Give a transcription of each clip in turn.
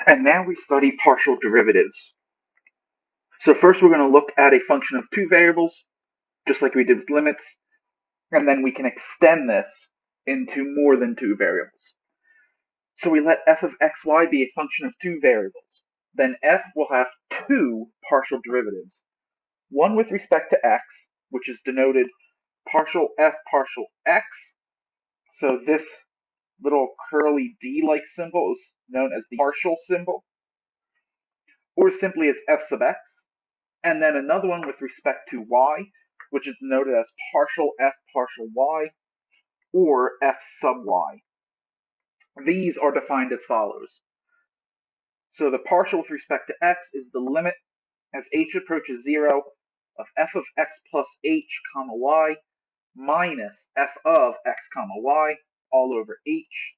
And now we study partial derivatives. So first we're going to look at a function of two variables, just like we did with limits, and then we can extend this into more than two variables. So we let f of xy be a function of two variables. Then f will have two partial derivatives, one with respect to x, which is denoted partial f partial x. So this little curly d-like symbol is known as the partial symbol, or simply as f sub x. And then another one with respect to y, which is denoted as partial f partial y, or f sub y. These are defined as follows. So the partial with respect to x is the limit as h approaches 0 of f of x plus h comma y minus f of x comma y all over h.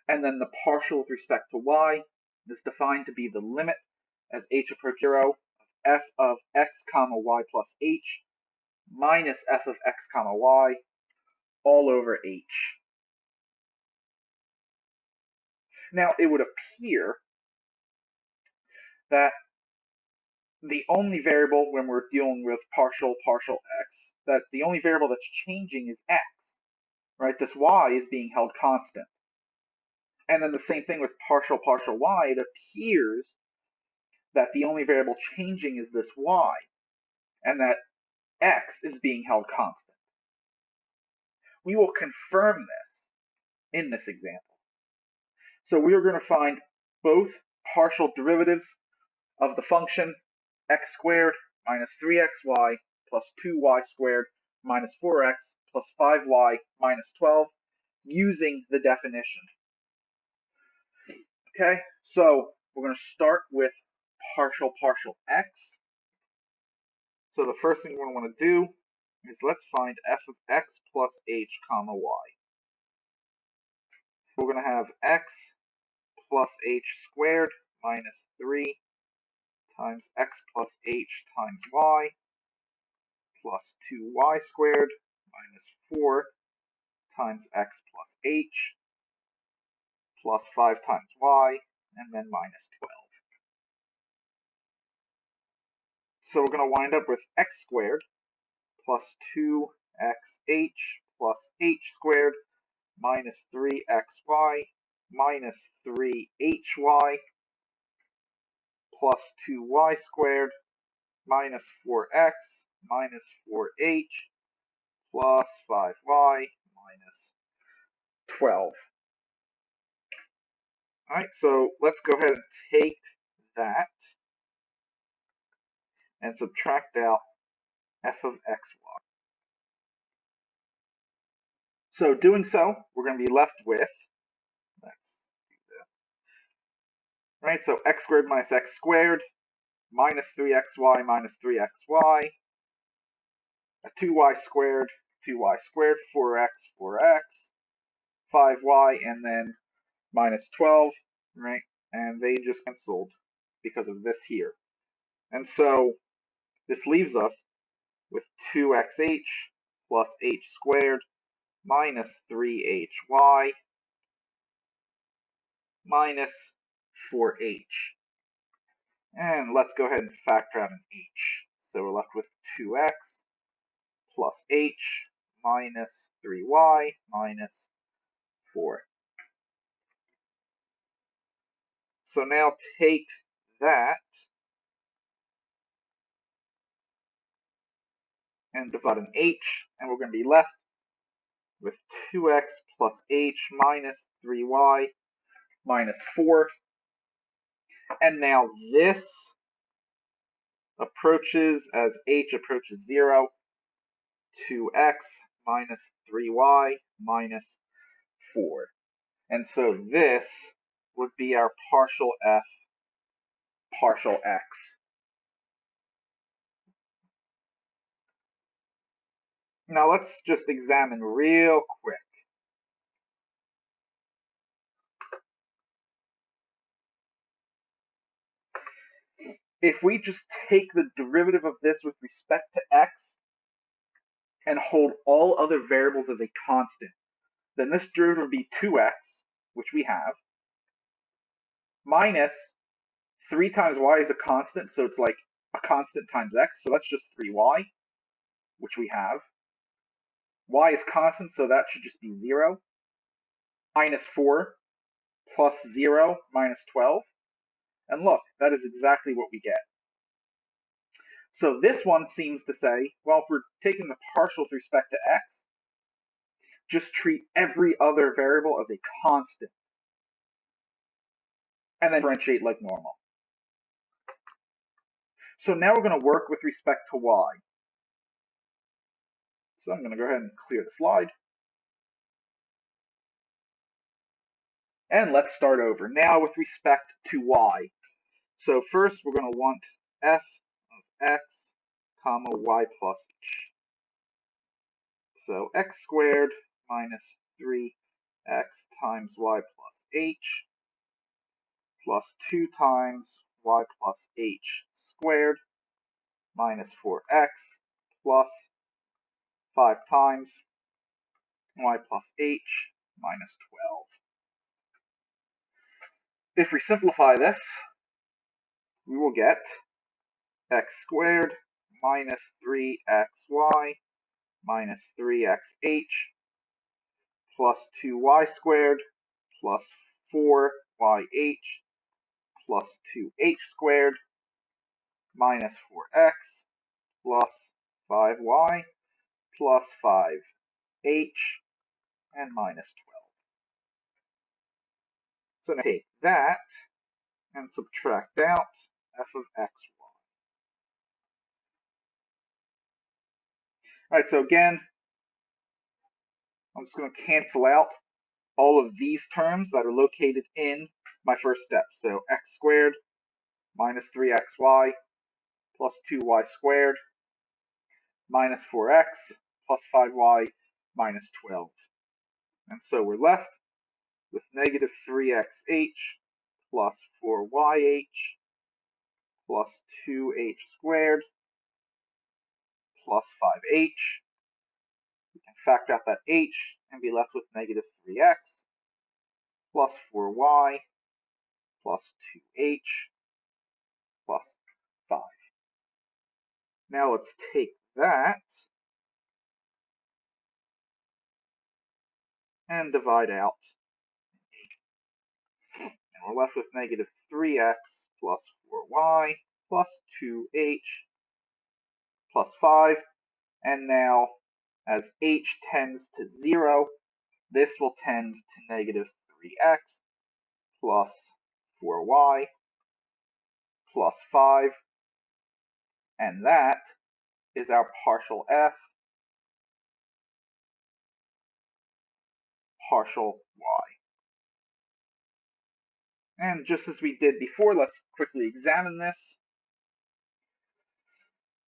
And then the partial with respect to y is defined to be the limit as h approaches 0 of f of x comma y plus h minus f of x comma y all over h. Now it would appear that the only variable when we're dealing with partial x, that the only variable that's changing is x, right? This y is being held constant. And then the same thing with partial y, it appears that the only variable changing is this y, and that x is being held constant. We will confirm this in this example. So we are going to find both partial derivatives of the function x squared minus 3xy plus 2y squared minus 4x plus 5y minus 12 using the definition. Okay, so we're going to start with partial x. So the first thing we're going to want to do is let's find f of x plus h comma y. We're going to have x plus h squared minus 3 times x plus h times y plus 2y squared minus 4 times x plus h plus 5 times y, and then minus 12. So we're going to wind up with x squared plus 2xh plus h squared minus 3xy minus 3hy plus 2y squared minus 4x minus 4h plus 5y minus 12. Alright, so let's go ahead and take that and subtract out f of xy. So doing so, we're going to be left with, let's do this. Right, so x squared minus x squared minus 3xy minus 3xy, 2y squared, 4x, 5y, and then minus 12, right? And they just canceled because of this here. And so this leaves us with 2xh plus h squared minus 3hy minus 4h. And let's go ahead and factor out an h. So we're left with 2x plus h minus 3y minus 4. So now take that and divide an h, and we're going to be left with 2x plus h minus 3y minus 4. And now this approaches as h approaches 0, 2x minus 3y minus 4. And so this would be our partial f partial x. Now let's just examine real quick. If we just take the derivative of this with respect to x and hold all other variables as a constant, then this derivative would be 2x, which we have, minus 3 times y is a constant, so it's like a constant times x, so that's just 3y, which we have. Y is constant, so that should just be 0. Minus 4 plus 0 minus 12. And look, that is exactly what we get. So this one seems to say, well, if we're taking the partial with respect to x, just treat every other variable as a constant, and then differentiate like normal. So now we're going to work with respect to y. So I'm going to go ahead and clear the slide. And let's start over. Now with respect to y. So first we're going to want f of x comma y plus h. So x squared minus 3x times y plus h plus 2 times y plus h squared minus 4x plus 5 times y plus h minus 12. If we simplify this, we will get x squared minus 3xy minus 3xh plus 2y squared plus 4yh plus 2h squared minus 4x plus 5y plus 5h and minus 12. So now take that and subtract out f of xy. Alright, so again, I'm just going to cancel out all of these terms that are located in my first step. So x squared minus 3xy plus 2y squared minus 4x plus 5y minus 12. And so we're left with negative 3xh plus 4yh plus 2h squared plus 5h. We can factor out that h and be left with negative 3x plus 4y plus 2h plus 5. Now let's take that and divide out. And we're left with negative 3x plus 4y plus 2h plus 5. And now, as h tends to 0, this will tend to negative 3x plus 4y plus 5. And that is our partial f partial y. And just as we did before, let's quickly examine this.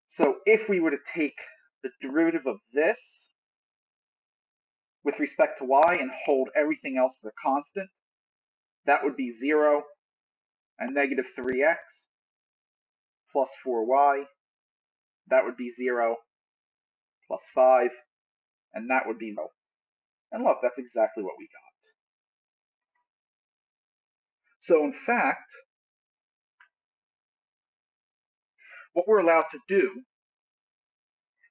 So if we were to take the derivative of this with respect to y and hold everything else as a constant, that would be 0 and negative 3x plus 4y. That would be 0 plus 5, and that would be 0. And look, that's exactly what we got. So in fact, what we're allowed to do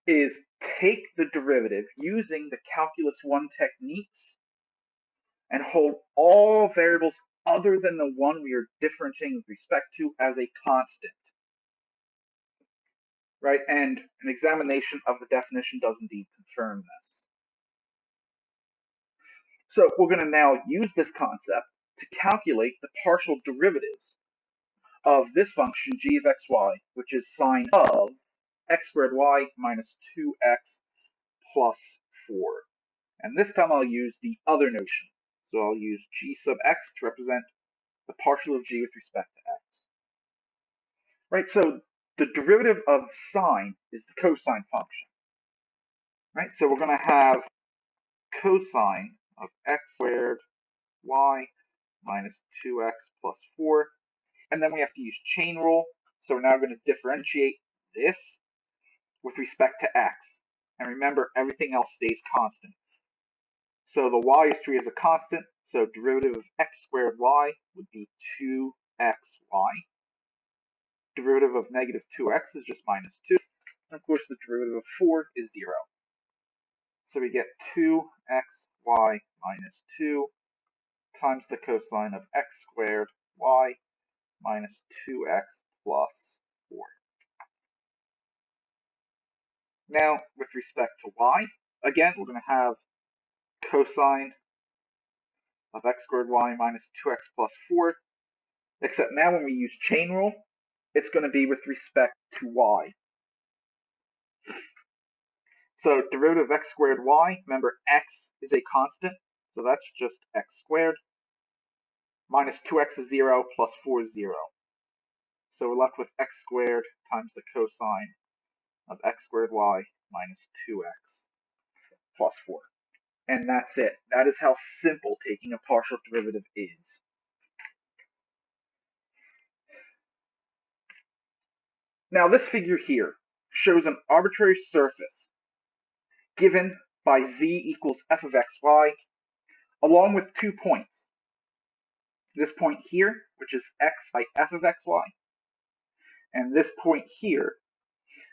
is take the derivative using the calculus 1 techniques and hold all variables other than the one we are differentiating with respect to as a constant. Right? And an examination of the definition does indeed confirm this. So we're going to now use this concept to calculate the partial derivatives of this function g of xy, which is sine of x squared y minus 2x plus 4. And this time I'll use the other notion. So I'll use g sub x to represent the partial of g with respect to x. Right, so the derivative of sine is the cosine function. Right, so we're going to have cosine of x squared y minus 2x plus 4. And then we have to use chain rule. So we're now going to differentiate this with respect to x. And remember, everything else stays constant. So the y is treated as a constant, so derivative of x squared y would be 2xy. Derivative of negative 2x is just minus 2. And of course the derivative of 4 is 0. So we get 2xy minus 2 times the cosine of x squared y minus 2x plus 4. Now, with respect to y, again, we're going to have cosine of x squared y minus 2x plus 4, except now when we use chain rule, it's going to be with respect to y. So derivative of x squared y, remember x is a constant, so that's just x squared, minus 2x is 0, plus 4 is 0. So we're left with x squared times the cosine of x squared y minus 2x plus 4. And that's it. That is how simple taking a partial derivative is. Now this figure here shows an arbitrary surface given by z equals f of xy along with 2 points. This point here, which is x by f of xy, and this point here,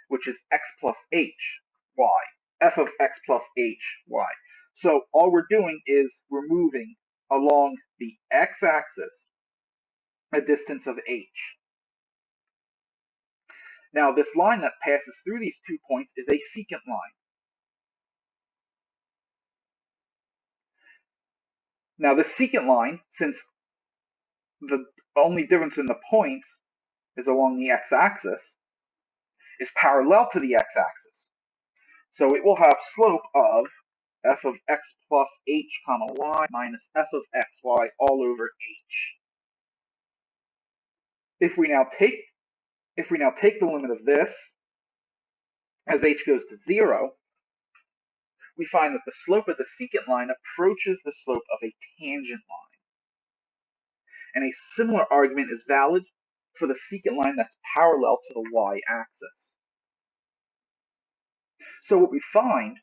which is x plus h, y, f of x plus h, y. So all we're doing is we're moving along the x-axis a distance of h. Now this line that passes through these 2 points is a secant line. Now the secant line, since the only difference in the points is along the x-axis, is parallel to the x-axis. So it will have slope of f of x plus h comma y minus f of xy all over h. If we now take the limit of this as h goes to 0, we find that the slope of the secant line approaches the slope of a tangent line. And a similar argument is valid for the secant line that's parallel to the y-axis. So what we find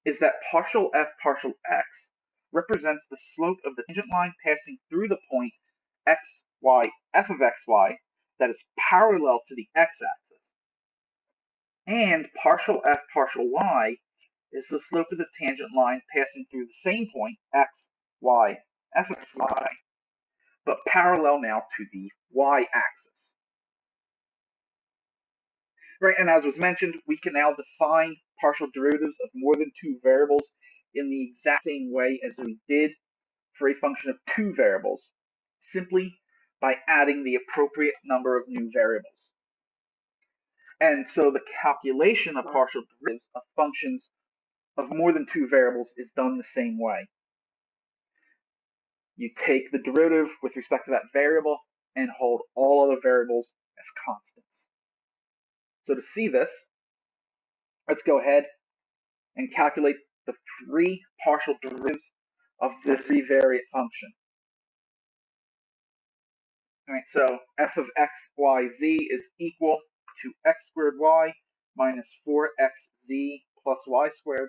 is that partial f partial x represents the slope of the tangent line passing through the point x, y, f of xy that is parallel to the x-axis. And partial f partial y is the slope of the tangent line passing through the same point x, y, f of xy, but parallel now to the y-axis. Right, and as was mentioned, we can now define partial derivatives of more than 2 variables in the exact same way as we did for a function of 2 variables, simply by adding the appropriate number of new variables. And so the calculation of partial derivatives of functions of more than 2 variables is done the same way. You take the derivative with respect to that variable and hold all other variables as constants. So to see this, let's go ahead and calculate the 3 partial derivatives of the 3-variate function. All right, so f of x, y, z is equal to x squared y minus 4xz plus y squared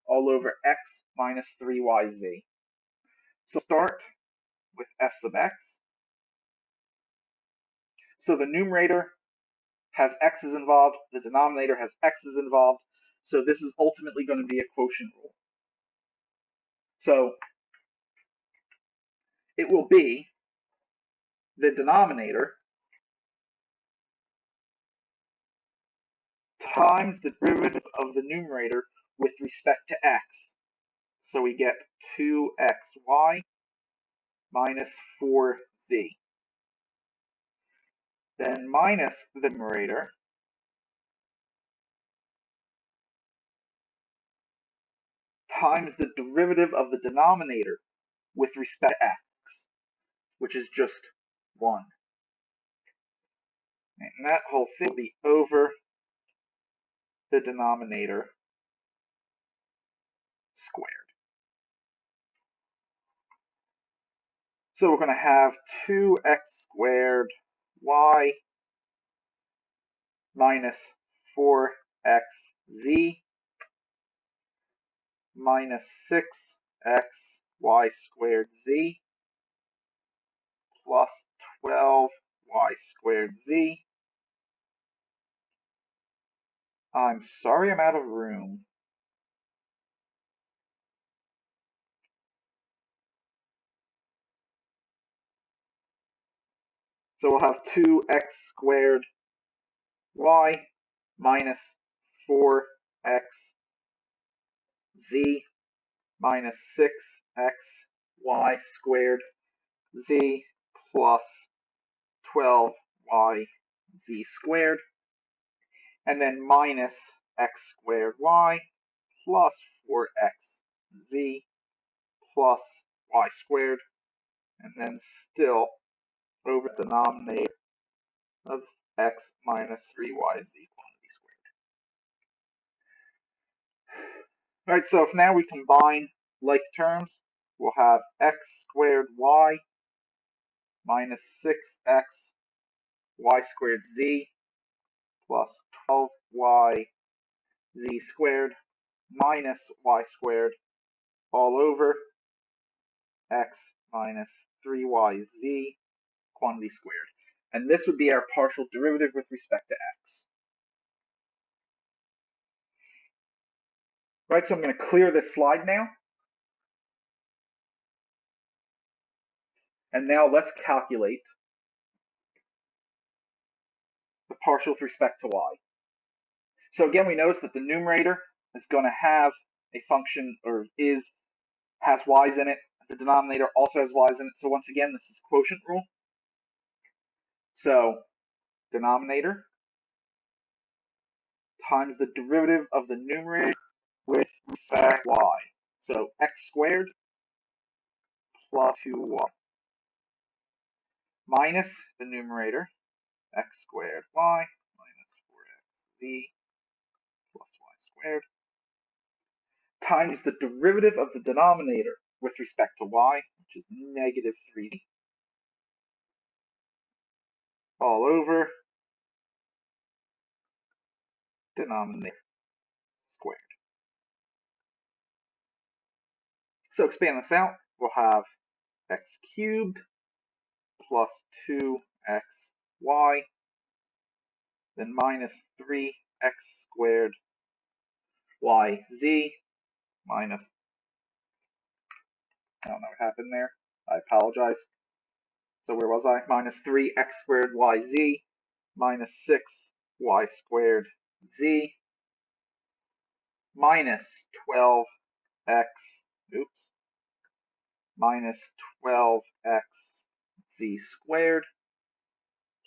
all over x minus 3yz. So start with f sub x. So the numerator has x's involved, the denominator has x's involved, so this is ultimately going to be a quotient rule. So it will be the denominator times the derivative of the numerator with respect to x. So we get 2xy minus 4z. Then minus the numerator times the derivative of the denominator with respect to x, which is just 1. And that whole thing will be over the denominator squared. So we're going to have 2x squared y minus 4xz minus 6 x y squared z plus 12y squared z. I'm sorry, I'm out of room. So we'll have 2x squared y minus 4x z minus 6x y squared z plus 12y z squared, and then minus x squared y plus 4x z plus y squared, and then still over the denominator of x minus 3yz quantity squared. Alright, so if now we combine like terms, we'll have x squared y minus 6x y squared z plus 12y z squared minus y squared all over x minus 3yz quantity squared. And this would be our partial derivative with respect to x. Right, so I'm going to clear this slide now. And now let's calculate the partial with respect to y. So again, we notice that the numerator is going to have a function, or has y's in it. The denominator also has y's in it. So once again, this is quotient rule. So denominator times the derivative of the numerator with respect to y. So x squared plus 2y minus the numerator x squared y minus 4xz plus y squared times the derivative of the denominator with respect to y, which is negative 3z, all over denominator squared. So expand this out, we'll have x cubed plus 2xy, then minus 3x squared yz minus, I don't know what happened there, I apologize. So where was I? Minus 3x squared yz minus 6y squared z minus 12x, minus 12x z squared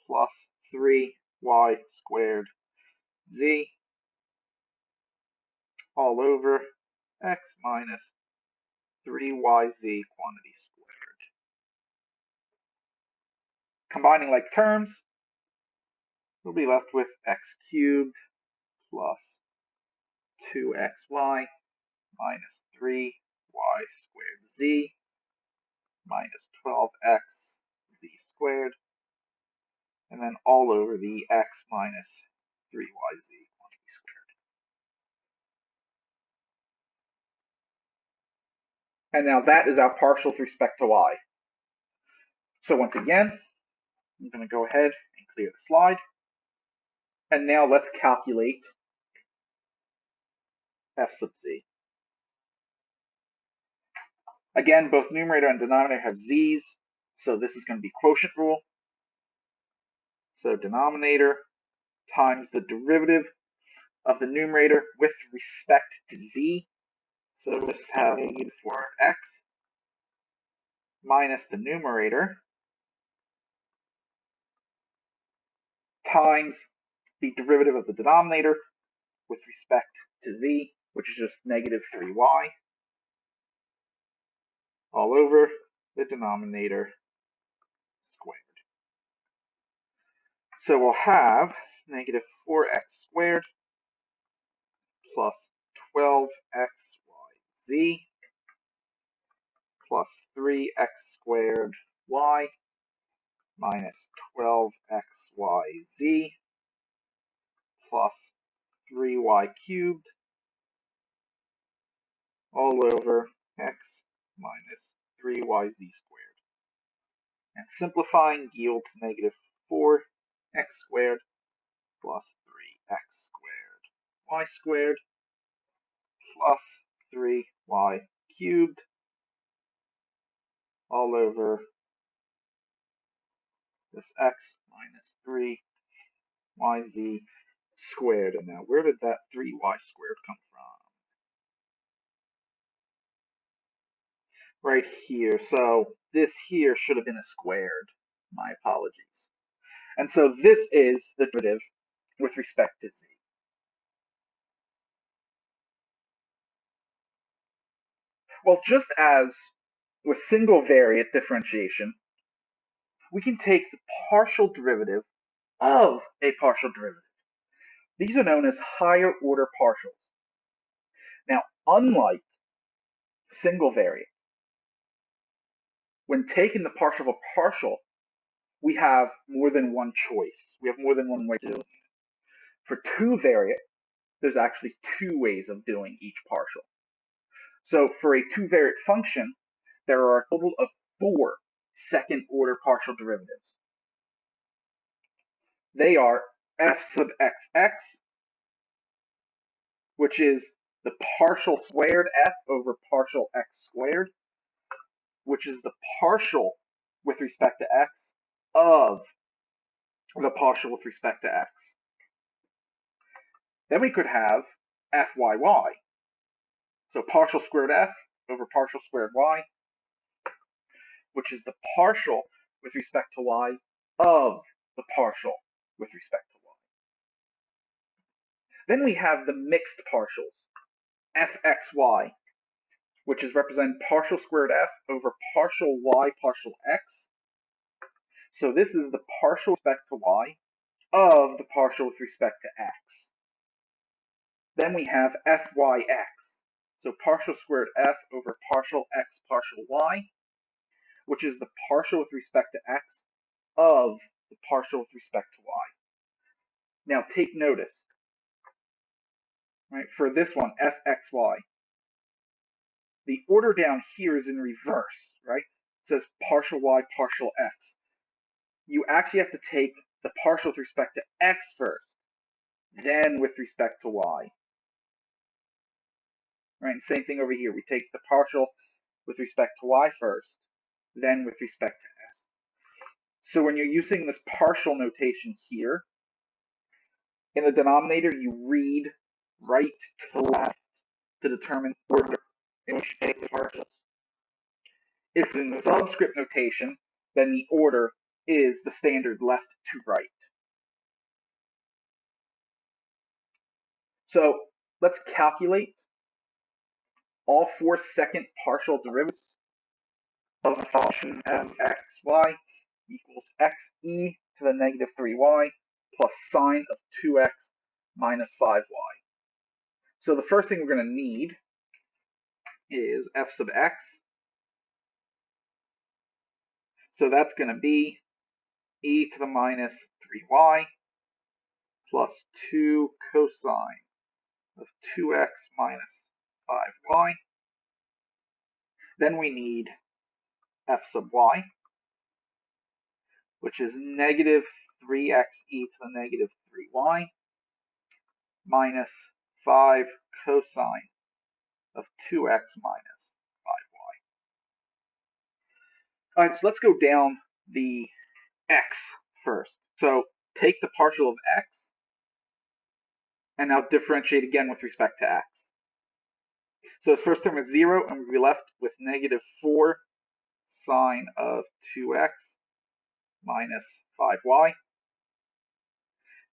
plus 3y squared z all over x minus 3yz quantity squared. Combining like terms, we'll be left with x cubed plus 2xy minus 3y squared z minus 12x z squared, and then all over the x minus 3yz quantity squared. And now that is our partial with respect to y. So once again, I'm going to go ahead and clear the slide. And now let's calculate f sub z. Again, both numerator and denominator have z's, so this is going to be quotient rule. So denominator times the derivative of the numerator with respect to z. So we'll just have negative 4x minus the numerator times the derivative of the denominator with respect to z, which is just negative 3y, all over the denominator squared. So we'll have negative 4x squared plus 12xyz plus 3x squared y minus 12xyz plus 3y cubed all over x minus 3yz squared. And simplifying yields negative 4x squared plus 3x squared y squared plus 3y cubed all over this x minus 3yz squared. And now where did that 3y squared come from? Right here. So this here should have been a squared. My apologies. And so this is the derivative with respect to z. Well, just as with single variate differentiation, we can take the partial derivative of a partial derivative. These are known as higher order partials. Now, unlike single variate, when taking the partial of a partial, we have more than one choice. We have more than one way to do it. For two variate, there's actually two ways of doing each partial. So for a two variate function, there are a total of 4 second order partial derivatives. They are f sub xx, which is the partial squared f over partial x squared, which is the partial with respect to x of the partial with respect to x. Then we could have fyy, so partial squared f over partial squared y, which is the partial with respect to y of the partial with respect to y. Then we have the mixed partials, fxy, which is represented partial squared f over partial y partial x. So this is the partial with respect to y of the partial with respect to x. Then we have fyx, so partial squared f over partial x partial y, which is the partial with respect to x of the partial with respect to y. Now take notice, right, for this one, fxy, the order down here is in reverse, right? It says partial y, partial x. You actually have to take the partial with respect to x first, then with respect to y. Right, and same thing over here. We take the partial with respect to y first, then with respect to x. So when you're using this partial notation here, in the denominator, you read right to left to determine the order in which you take the partials. If in the subscript notation, then the order is the standard left to right. So let's calculate all 4 second partial derivatives of the function fxy equals xe to the negative 3y plus sine of 2x minus 5y. So the first thing we're going to need is f sub x. So that's going to be e to the minus 3y plus 2 cosine of 2x minus 5y. Then we need f sub y, which is negative 3x e to the negative 3y minus 5 cosine of 2x minus 5y. All right, so let's go down the x first. So take the partial of x and now differentiate again with respect to x. So this first term is 0, and we'll be left with negative 4 sine of 2x minus 5y.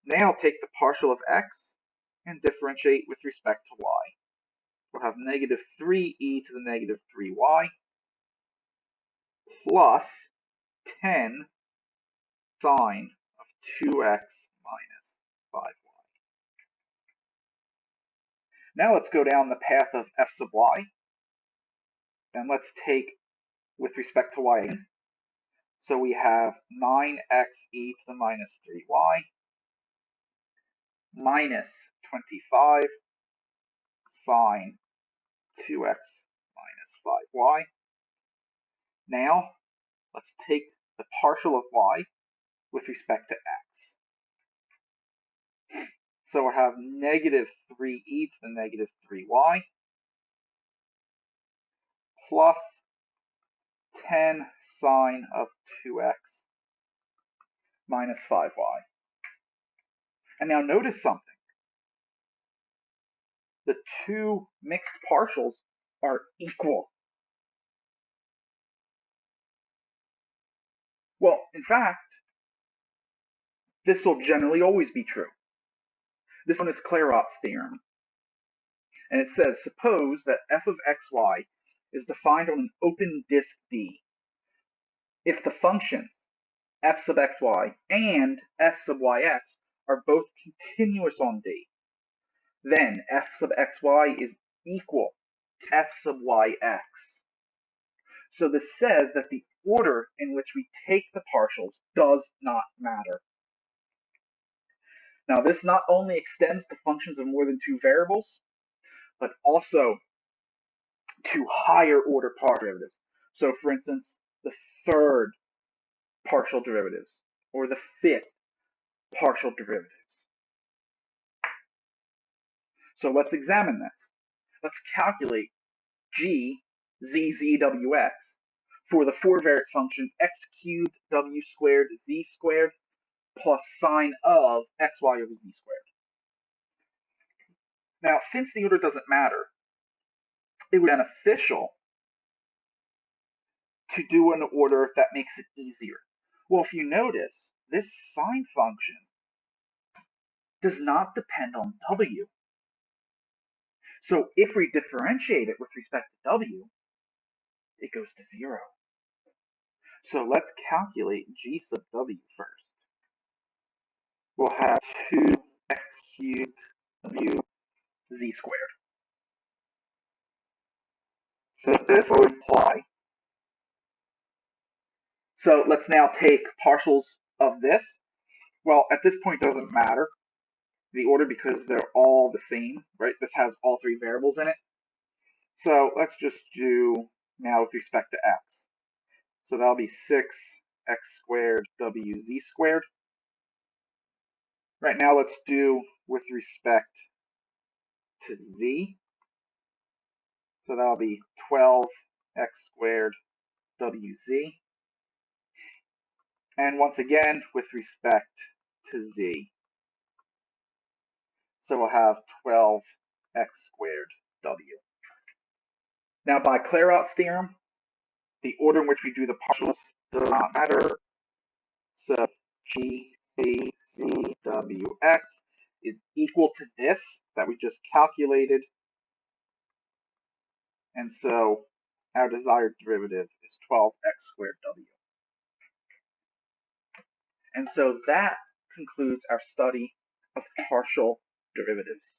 Now take the partial of x and differentiate with respect to y. We'll have negative 3e to the negative 3y plus 10 sine of 2x minus 5y. Now let's go down the path of f sub y, and let's take with respect to y again. So we have 9x e to the minus 3y minus 25 sine 2x minus 5y. Now, let's take the partial of y with respect to x. So we'll have negative 3e to the negative 3y plus 10 sine of 2x minus 5y. And now notice something. The two mixed partials are equal. Well, in fact, this will generally always be true. This one is Clairaut's theorem. And it says, suppose that f of xy is defined on an open disk D. If the functions f sub xy and f sub yx are both continuous on D, then f sub xy is equal to f sub yx. So this says that the order in which we take the partials does not matter. Now, this not only extends to functions of more than two variables, but also to higher order partial derivatives. So, for instance, the third partial derivatives or the fifth partial derivatives. So let's examine this. Let's calculate g zzwx for the four-variant function x cubed w squared z squared plus sine of xy over z squared. Now, since the order doesn't matter, it would be beneficial to do an order that makes it easier. Well, if you notice, this sine function does not depend on w. So if we differentiate it with respect to w, it goes to 0. So let's calculate g sub w first. We'll have 2x cubed w z squared. So this will imply. So let's now take partials of this. Well, at this point, it doesn't matter the order because they're all the same, right? This has all three variables in it. So let's just do now with respect to x. So that'll be 6x squared wz squared. Right now, let's do with respect to z. So that'll be 12x squared wz. And once again, with respect to z. So we'll have 12x squared w. Now, by Clairaut's theorem, the order in which we do the partials does not matter. So g c z w x is equal to this that we just calculated. And so our desired derivative is 12x squared w. And so that concludes our study of partial derivatives.